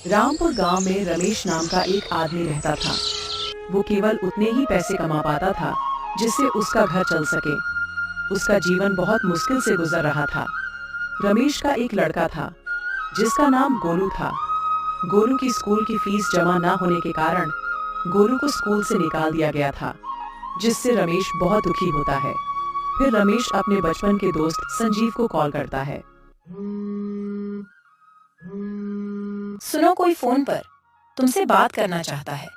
रामपुर गांव में रमेश नाम का एक आदमी रहता था। वो केवल उतने ही पैसे कमा पाता था जिससे उसका घर चल सके। उसका जीवन बहुत मुश्किल से गुजर रहा था। रमेश का एक लड़का था जिसका नाम गोलू था। गोलू की स्कूल की फीस जमा न होने के कारण गोलू को स्कूल से निकाल दिया गया था, जिससे रमेश बहुत दुखी होता है। फिर रमेश अपने बचपन के दोस्त संजीव को कॉल करता है। सुनो, कोई फोन पर तुमसे बात करना चाहता है।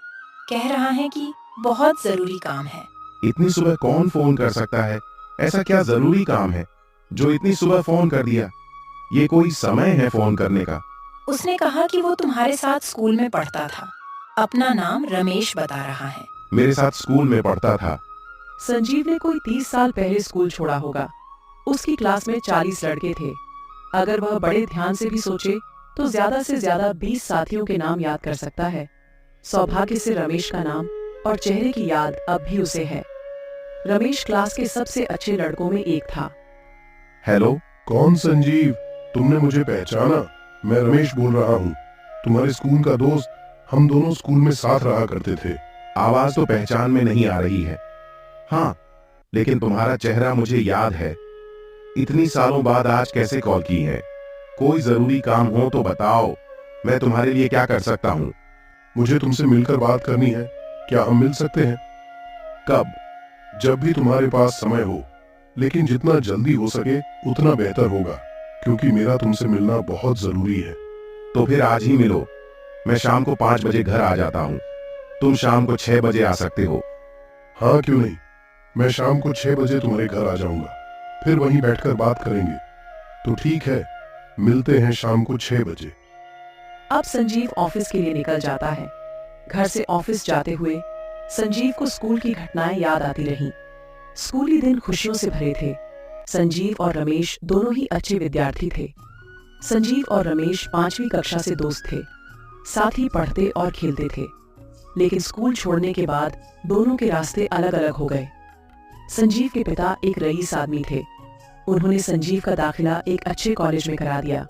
कह रहा है कि बहुत जरूरी काम है। इतनी सुबह कौन फोन कर सकता है? ऐसा क्या जरूरी काम है जो इतनी सुबह फोन कर दिया? ये कोई समय है फोन करने का? उसने कहा कि वो तुम्हारे साथ स्कूल में पढ़ता था। अपना नाम रमेश बता रहा है। मेरे साथ स्कूल में पढ़ता था? संजीव ने कोई 30 साल पहले स्कूल छोड़ा होगा। उसकी क्लास में 40 लड़के थे। अगर वह बड़े ध्यान से भी सोचे तो ज्यादा से ज्यादा 20 साथियों के नाम याद कर सकता है। सौभाग्य से रमेश का नाम और चेहरे की याद अब भी उसे है। रमेश क्लास के सबसे अच्छे लड़कों में एक था। हेलो, कौन संजीव? तुमने मुझे पहचाना? मैं रमेश बोल रहा हूँ, तुम्हारे स्कूल का दोस्त। हम दोनों स्कूल में साथ रहा करते थे। आवाज तो पहचान में नहीं आ रही है। हाँ, लेकिन तुम्हारा चेहरा मुझे याद है। इतनी सालों बाद आज कैसे कॉल की है? कोई जरूरी काम हो तो बताओ, मैं तुम्हारे लिए क्या कर सकता हूँ? मुझे तुमसे मिलकर बात करनी है। क्या हम मिल सकते हैं? कब? जब भी तुम्हारे पास समय हो, लेकिन जितना जल्दी हो सके उतना बेहतर होगा, क्योंकि मेरा तुमसे मिलना बहुत जरूरी है। तो फिर आज ही मिलो। मैं शाम को 5 बजे घर आ जाता हूँ। तुम शाम को 6 बजे आ सकते हो। हाँ, क्यों नहीं। मैं शाम को 6 बजे तुम्हारे घर आ जाऊंगा, फिर वहीं बैठकर बात करेंगे। तो ठीक है, मिलते हैं शाम को 6 बजे। अब संजीव ऑफिस के लिए निकल जाता है। घर से ऑफिस जाते हुए संजीव को स्कूल की घटनाएं याद आती रहीं। स्कूली दिन खुशियों से भरे थे। संजीव और रमेश दोनों ही अच्छे विद्यार्थी थे। संजीव और रमेश 5वीं कक्षा से दोस्त थे। साथ ही पढ़ते और खेलते थे। लेकिन स्कूल छोड़ने के बाद दोनों के रास्ते अलग अलग हो गए। संजीव के पिता एक रईस आदमी थे। उन्होंने संजीव का दाखिला एक अच्छे कॉलेज में करा दिया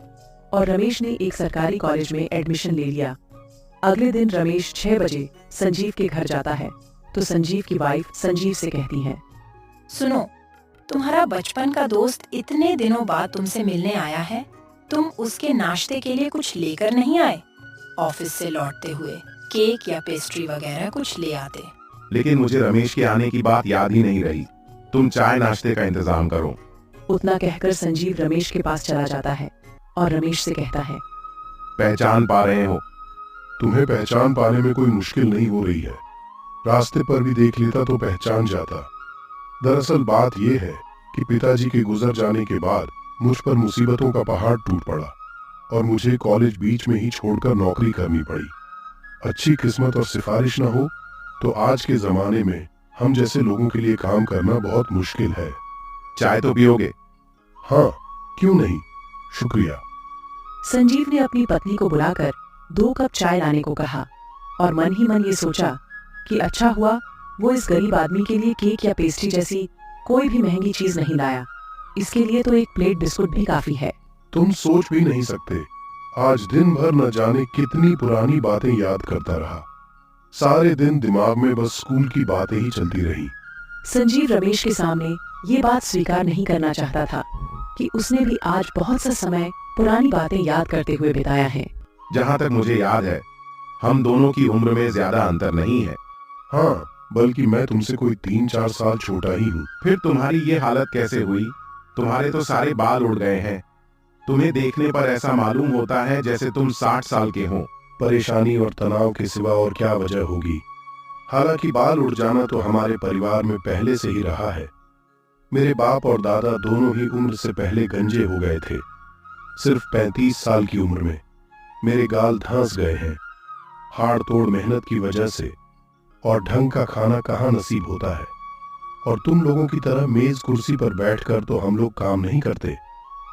और रमेश ने एक सरकारी कॉलेज में एडमिशन ले लिया। अगले दिन रमेश 6 बजे संजीव के घर जाता है तो संजीव की वाइफ संजीव से कहती है, सुनो, तुम्हारा बचपन का दोस्त इतने दिनों बाद तुमसे मिलने आया है। तुम उसके नाश्ते के लिए कुछ लेकर नहीं आए? ऑफिस से लौटते हुए केक या पेस्ट्री वगैरह कुछ ले आते। लेकिन मुझे रमेश के आने की बात याद ही नहीं रही। तुम चाय नाश्ते का इंतजाम करो। उतना कहकर संजीव रमेश के पास चला जाता है और रमेश से कहता है, पहचान पा रहे हो? तुम्हें पहचान पाने में कोई मुश्किल नहीं हो रही है। रास्ते पर भी देख लेता तो पहचान जाता। दरअसल बात यह है कि पिताजी के गुजर जाने के बाद मुझ पर मुसीबतों का पहाड़ टूट पड़ा और मुझे कॉलेज बीच में ही छोड़कर नौकरी करनी पड़ी। अच्छी किस्मत और सिफारिश न हो तो आज के जमाने में हम जैसे लोगों के लिए काम करना बहुत मुश्किल है। चाय तो पियोगे? हाँ, क्यों नहीं, शुक्रिया। संजीव ने अपनी पत्नी को बुलाकर 2 कप चाय लाने को कहा और मन ही मन ये सोचा कि अच्छा हुआ वो इस गरीब आदमी के लिए केक या पेस्ट्री जैसी कोई भी महंगी चीज नहीं लाया। इसके लिए तो एक प्लेट बिस्कुट भी काफी है। तुम सोच भी नहीं सकते, आज दिन भर न जाने कितनी पुरानी बातें याद करता रहा। सारे दिन दिमाग में बस स्कूल की बातें ही चलती रही। संजीव रमेश के सामने ये बात स्वीकार नहीं करना चाहता था कि उसने भी आज बहुत सा समय पुरानी बातें याद करते हुए बिताया है। जहाँ तक मुझे याद है, हम दोनों की उम्र में ज्यादा अंतर नहीं है। हाँ, बल्कि मैं तुमसे कोई 3-4 साल छोटा ही हूँ। फिर तुम्हारी ये हालत कैसे हुई? तुम्हारे तो सारे बाल उड़ गए हैं। तुम्हें देखने पर ऐसा मालूम होता है जैसे तुम 60 साल के हो। परेशानी और तनाव के सिवा और क्या वजह होगी। हालांकि बाल उड़ जाना तो हमारे परिवार में पहले से ही रहा है। मेरे बाप और दादा दोनों ही उम्र से पहले गंजे हो गए थे। सिर्फ 35 साल की उम्र में मेरे गाल धंस गए हैं, हाड़ तोड़ मेहनत की वजह से। और ढंग का खाना कहाँ नसीब होता है। और तुम लोगों की तरह मेज कुर्सी पर बैठकर तो हम लोग काम नहीं करते।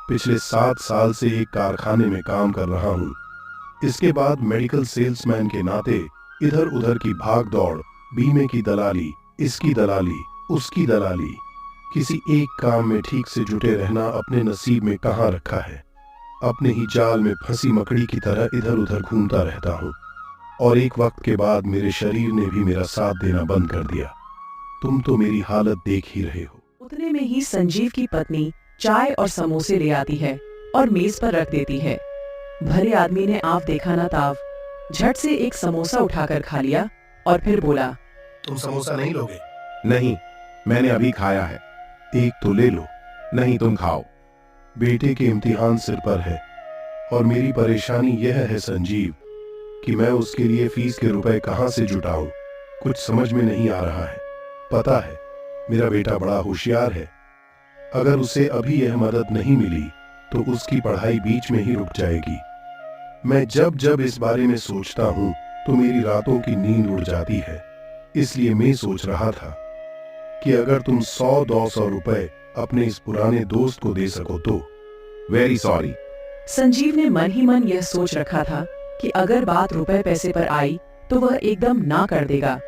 पिछले 7 साल से एक कारखाने में काम कर रहा हूँ। इसके बाद मेडिकल सेल्समैन के नाते इधर उधर की भाग दौड़, बीमे की दलाली, इसकी दलाली, उसकी दलाली, किसी एक काम में ठीक से जुटे रहना अपने नसीब में कहाँ रखा है। अपने ही जाल में फंसी मकड़ी की तरह इधर उधर घूमता रहता हूँ, और एक वक्त के बाद मेरे शरीर ने भी मेरा साथ देना बंद कर दिया। तुम तो मेरी हालत देख ही रहे हो। उतने में ही संजीव की पत्नी चाय और समोसे ले आती है और मेज पर रख देती है। भले आदमी ने आव देखा ना ताव, झट से एक समोसा उठाकर खा लिया और फिर बोला, तुम समोसा नहीं लोगे? नहीं, मैंने अभी खाया है। एक तो ले लो। नहीं, तुम खाओ। बेटे के इम्तिहान सिर पर है, और मेरी परेशानी यह है संजीव कि मैं उसके लिए फीस के रुपए कहां से जुटाऊं, कुछ समझ में नहीं आ रहा है। पता है, मेरा बेटा बड़ा होशियार है। अगर उसे अभी यह मदद नहीं मिली तो उसकी पढ़ाई बीच में ही रुक जाएगी। मैं जब जब इस बारे में सोचता हूं तो मेरी रातों की नींद उड़ जाती है। इसलिए मैं सोच रहा था कि अगर तुम 100-200 रुपए अपने इस पुराने दोस्त को दे सको तो। Very sorry. संजीव ने मन ही मन यह सोच रखा था कि अगर बात रुपए पैसे पर आई तो वह एकदम ना कर देगा,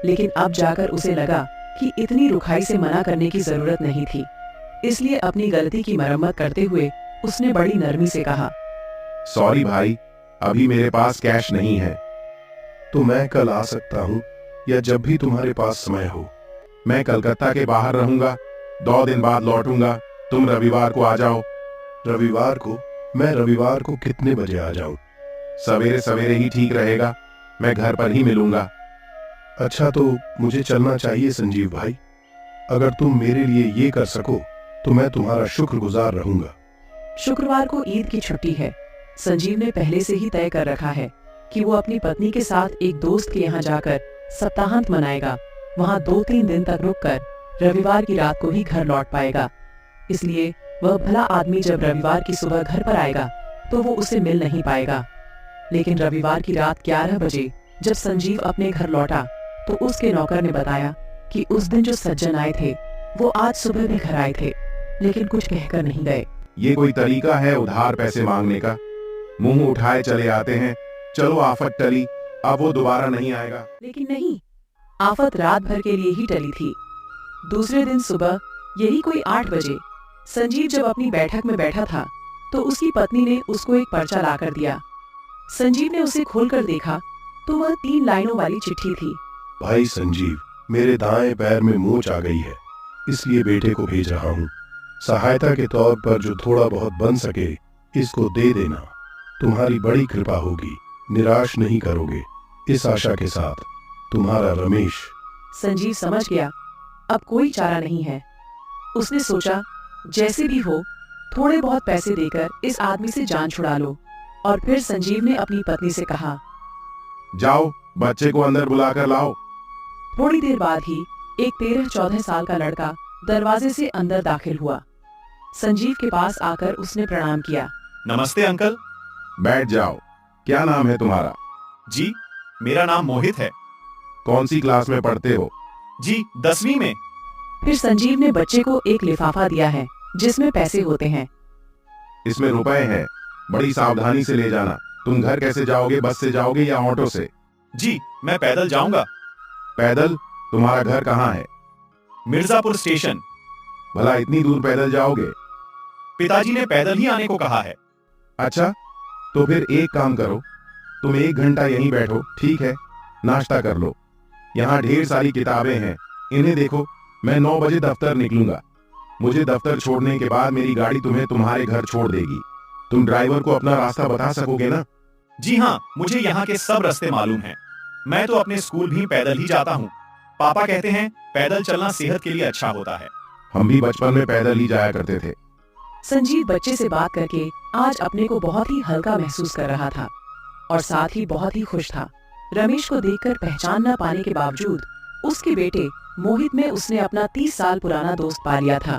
लेकिन अब जाकर उसे लगा कि इतनी रुखाई से मना करने की जरूरत नहीं थी। इसलिए अपनी गलती की मरम्मत करते हुए उसने बड़ी नरमी से कहा, सॉरी भाई, अभी मेरे पास कैश नहीं है। तो मैं कल आ सकता हूँ, या जब भी तुम्हारे पास समय हो। मैं कलकत्ता के बाहर रहूंगा, 2 दिन बाद लौटूंगा। तुम रविवार को आ जाओ। रविवार को? मैं रविवार को कितने बजे आ जाऊं? सवेरे सवेरे ही ठीक रहेगा, मैं घर पर ही मिलूंगा। अच्छा, तो मुझे चलना चाहिए संजीव भाई। अगर तुम मेरे लिए ये कर सको तो मैं तुम्हारा शुक्रगुजार रहूंगा। शुक्रवार को ईद की छुट्टी है। संजीव ने पहले से ही तय कर रखा है कि वो अपनी पत्नी के साथ एक दोस्त के यहाँ जाकर सप्ताहांत मनाएगा। वहाँ 2-3 दिन तक रुककर रविवार की रात को ही घर लौट पाएगा। इसलिए वह भला आदमी जब रविवार की सुबह घर पर आएगा तो वो उसे मिल नहीं पाएगा। लेकिन रविवार की रात 11 बजे जब संजीव अपने घर लौटा तो उसके नौकर ने बताया कि उस दिन जो सज्जन आए थे वो आज सुबह भी घर आए थे, लेकिन कुछ कहकर नहीं गए। ये कोई तरीका है उधार पैसे मांगने का? मुंह उठाए चले आते हैं। चलो आफत टली, अब वो दोबारा नहीं आएगा। लेकिन नहीं, आफत रात भर के लिए ही टली थी। दूसरे दिन सुबह यही कोई 8 बजे संजीव जब अपनी बैठक में बैठा था तो उसकी पत्नी ने उसको एक पर्चा लाकर दिया। संजीव ने उसे खोलकर देखा तो वह 3 लाइनों वाली चिट्ठी थी। भाई संजीव, मेरे दाएं पैर में मोच आ गई है, इसलिए बेटे को भेज रहा हूँ। सहायता के तौर पर जो थोड़ा बहुत बन सके इसको दे देना। तुम्हारी बड़ी कृपा होगी, निराश नहीं करोगे। इस आशा के साथ, तुम्हारा रमेश। संजीव समझ गया अब कोई चारा नहीं है। उसने सोचा जैसे भी हो थोड़े बहुत पैसे देकर इस आदमी से जान छुड़ा लो। और फिर संजीव ने अपनी पत्नी से कहा, जाओ बच्चे को अंदर बुलाकर लाओ। थोड़ी देर बाद ही एक 13-14 साल का लड़का दरवाजे से अंदर दाखिल हुआ। संजीव के पास आकर उसने प्रणाम किया। नमस्ते अंकल। बैठ जाओ। क्या नाम है तुम्हारा? जी, मेरा नाम मोहित है। कौन सी क्लास में पढ़ते हो? जी, 10वीं में। फिर संजीव ने बच्चे को एक लिफाफा दिया है जिसमें पैसे होते हैं। इसमें रुपए हैं, बड़ी सावधानी से ले जाना। तुम घर कैसे जाओगे? बस से जाओगे या ऑटो से? जी, मैं पैदल जाऊंगा। पैदल? तुम्हारा घर कहाँ है? मिर्जापुर स्टेशन। भला इतनी दूर पैदल जाओगे? पिताजी ने पैदल ही आने को कहा है। अच्छा, तो फिर एक काम करो, तुम 1 घंटा यहीं बैठो, ठीक है? नाश्ता कर लो। यहाँ ढेर सारी किताबें हैं, इन्हें देखो। मैं 9 बजे दफ्तर निकलूंगा। मुझे दफ्तर छोड़ने के बाद मेरी गाड़ी तुम्हें तुम्हारे घर छोड़ देगी। तुम ड्राइवर को अपना रास्ता बता सकोगे ना? जी हाँ, मुझे यहाँ के सब रास्ते मालूम हैं। मैं तो अपने स्कूल भी पैदल ही जाता हूँ। पापा कहते हैं पैदल चलना सेहत के लिए अच्छा होता है। हम भी बचपन में पैदल ही जाया करते थे। संजीव बच्चे से बात करके आज अपने को बहुत ही हल्का महसूस कर रहा था और साथ ही बहुत ही खुश था। रमेश को देखकर पहचान न पाने के बावजूद उसके बेटे मोहित में उसने अपना 30 साल पुराना दोस्त पा लिया था।